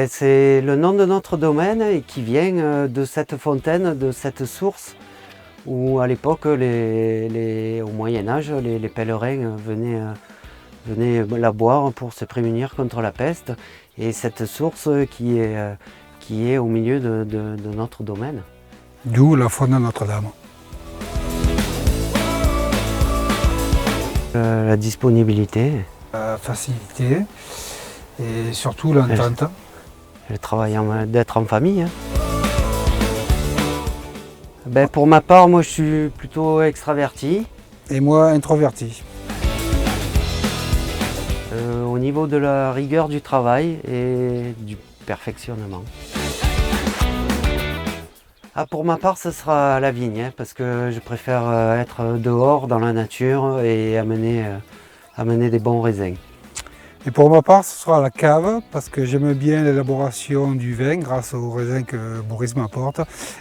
C'est le nom de notre domaine et qui vient de cette fontaine, de cette source où à l'époque, au Moyen-Âge, les pèlerins venaient la boire pour se prémunir contre la peste. Et cette source qui est au milieu de notre domaine. D'où la faune de Notre-Dame. La disponibilité, La facilité et surtout l'entente. le travail d'être en famille. Pour ma part, moi je suis plutôt extraverti. Et moi, introverti. Au niveau de la rigueur du travail et du perfectionnement. Pour ma part, ce sera la vigne, parce que je préfère être dehors dans la nature et amener des bons raisins. Et pour ma part, ce sera la cave, parce que j'aime bien l'élaboration du vin grâce aux raisins que Boris m'apporte,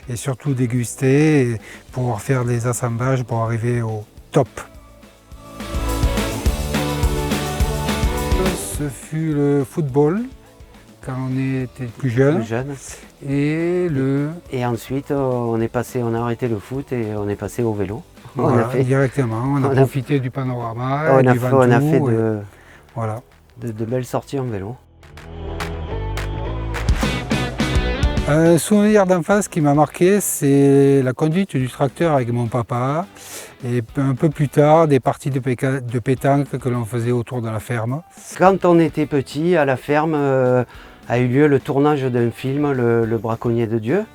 et surtout déguster et pouvoir faire des assemblages pour arriver au top. Ce fut le football, quand on était plus jeune, Et ensuite, on a arrêté le foot et on est passé au vélo. Voilà, directement, on a profité du panorama, du Ventoux. On a fait voilà. de belles sorties en vélo. Un souvenir d'enfance qui m'a marqué, c'est la conduite du tracteur avec mon papa et un peu plus tard des parties de pétanque que l'on faisait autour de la ferme. Quand on était petit, à la ferme, a eu lieu le tournage d'un film, Le Braconnier de Dieu.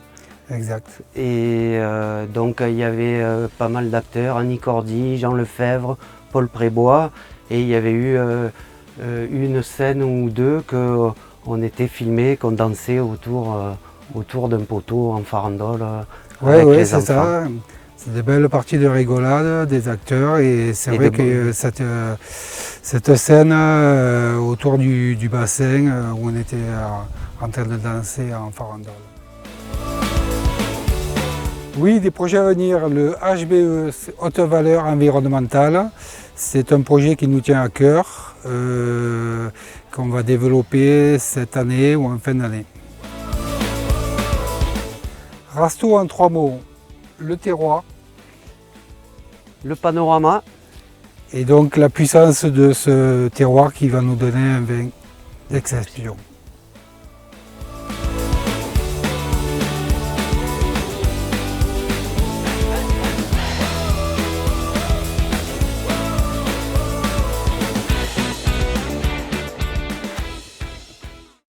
Exact. Et donc il y avait pas mal d'acteurs, Annie Cordy, Jean Lefebvre, Paul Prébois, et il y avait eu une scène ou deux qu'on était filmés, qu'on dansait autour d'un poteau en farandole avec les enfants. C'est ça. C'est des belles parties de rigolade des acteurs et c'est vrai que cette scène autour du bassin où on était en train de danser en farandole. Oui, des projets à venir. Le HBE, Haute Valeur Environnementale, c'est un projet qui nous tient à cœur, qu'on va développer cette année ou en fin d'année. Rasto en 3 mots, le terroir. Le panorama. Et donc la puissance de ce terroir qui va nous donner un vin d'exception.